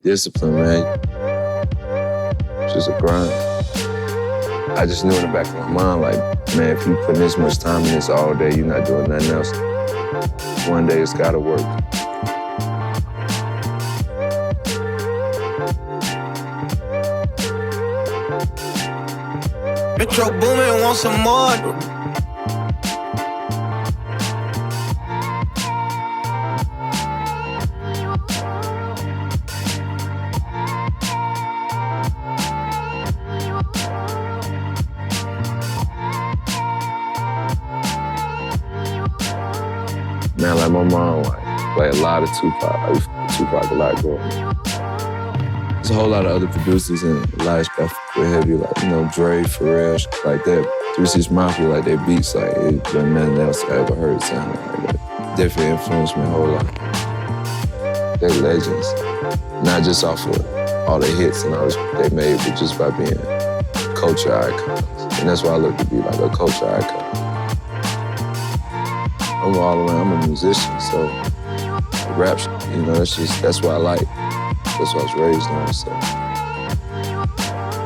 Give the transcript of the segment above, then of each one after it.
Discipline, man. It's just a grind. I just knew in the back of my mind, like, man, if you put this much time in this all day, you're not doing nothing else. One day it's gotta work. Metro Boomin want some more. Man, like my mom, like play a lot of Tupac. I used to play Tupac a lot growing up. There's a whole lot of other producers and a lot of stuff with heavy, like, you know, Dre, Pharrell, shit like that. 3 6 Mafia, like their beats, like it wasn't nothing else I ever heard sound like that. Definitely influenced me a whole lot. They're legends. Not just off of all the hits and all this they made, but just by being culture icons. And that's why I look to be like a culture icon. I'm all around, I'm a musician, so rap, you know, that's what I like. That's what I was raised on, so. A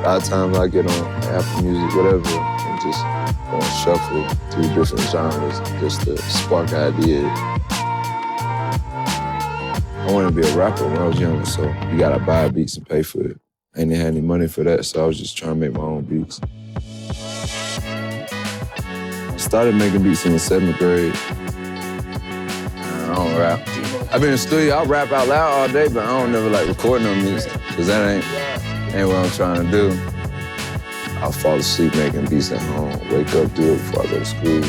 lot of times I get on Apple Music, whatever, and just go and shuffle through different genres just to spark ideas. I wanted to be a rapper when I was younger, so you gotta buy beats and pay for it. I didn't have any money for that, so I was just trying to make my own beats. I started making beats in the 7th grade. I don't rap. I've been in the studio, I rap out loud all day, but I don't never like recording no music, because that ain't what I'm trying to do. I'll fall asleep making beats at home, wake up, do it before I go to school.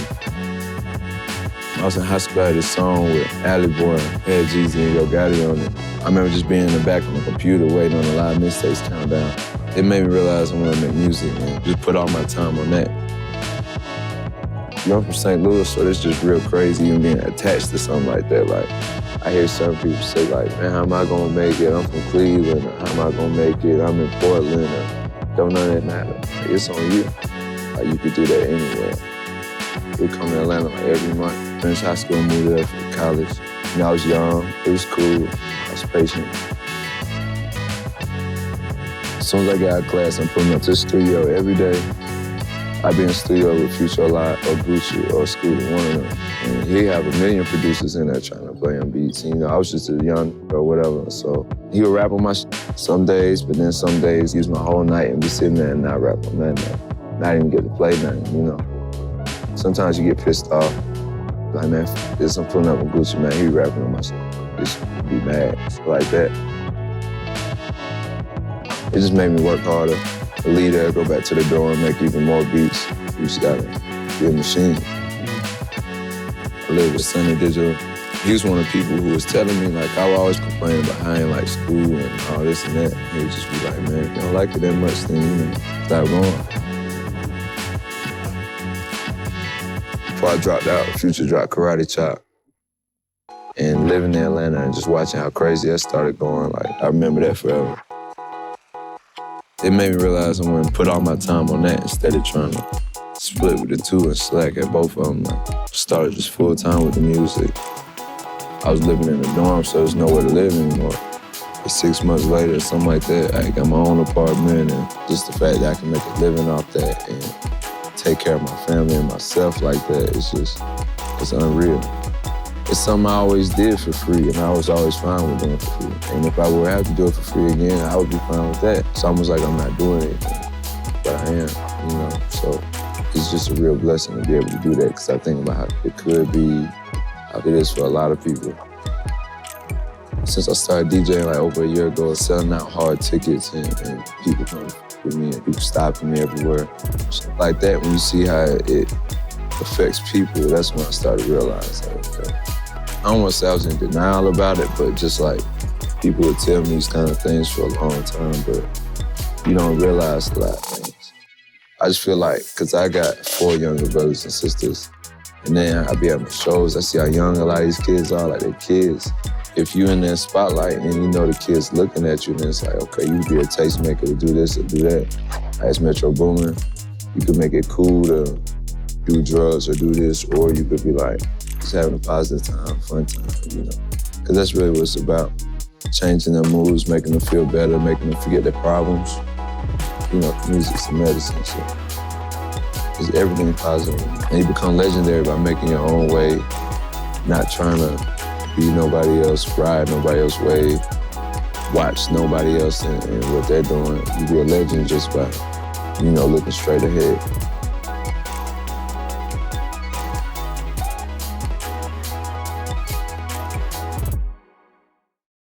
I was in high school, I had this song with Alley Boy, had Jeezy and Yo Gotti on it. I remember just being in the back on the computer waiting on a lot of mistakes count down. It made me realize I want to make music and just put all my time on that. You know, I'm from St. Louis, so it's just real crazy even being attached to something like that. Like, I hear certain people say, like, man, how am I gonna make it? I'm from Cleveland, or how am I gonna make it? I'm in Portland, or don't none of that matter. Like, it's on you. Like, you could do that anywhere. We come to Atlanta like every month. Finished high school, moved there for college. You know, I was young, it was cool, I was patient. As soon as I got out of class, I'm putting up to the studio every day. I've been in the studio with Future a lot, or Gucci, or Scooter, one of them. And he have 1 million producers in there trying to play on beats. And, you know, I was just a young or whatever. So he would rap on my some days, but then some days he was my whole night and be sitting there and not rap on nothing. Not even get to play nothing, you know. Sometimes you get pissed off. Like, man, this I'm pulling up on Gucci, man, he rapping on my stuff. Just be mad, like that. It just made me work harder. Leave there, go back to the door and make even more beats. You just gotta be a machine. I live with Sonny Digital. He was one of the people who was telling me, like, I would always complain about how I ain't like school and all this and that. He would just be like, man, if you don't like it that much, then, you know, stop going. Before I dropped out, Future dropped Karate Chop. And living in Atlanta and just watching how crazy that started going, like, I remember that forever. It made me realize I wanted to put all my time on that instead of trying to split with the two and slack at both of them. Like, started just full time with the music. I was living in a dorm, so there's nowhere to live anymore. But 6 months later, something like that, I got my own apartment, and just the fact that I can make a living off that and take care of my family and myself like that, it's unreal. It's something I always did for free, and I was always fine with doing it for free. And if I would have to do it for free again, I would be fine with that. It's almost like I'm not doing anything, but I am, you know. So it's just a real blessing to be able to do that, because I think about how it could be, how it is for a lot of people. Since I started DJing like over a year ago, selling out hard tickets and people coming with me and people stopping me everywhere. So like that, when you see how it affects people, that's when I started realizing, okay. I don't want to say I was in denial about it, but just like people would tell me these kind of things for a long time, but you don't realize a lot of things. I just feel like, because I got 4 younger brothers and sisters, and then I be at my shows, I see how young a lot of these kids are, like they're kids. If you in that spotlight and you know the kids looking at you, then it's like, okay, you could be a tastemaker to do this or do that. As Metro Boomin, you could make it cool to do drugs or do this, or you could be like, just having a positive time, fun time, you know. Because that's really what it's about. changing their moods, making them feel better, making them forget their problems. You know, music's a medicine, so it's everything positive. And you become legendary by making your own way, not trying to be nobody else, ride nobody else's way, watch nobody else and what they're doing. You be a legend just by, you know, looking straight ahead.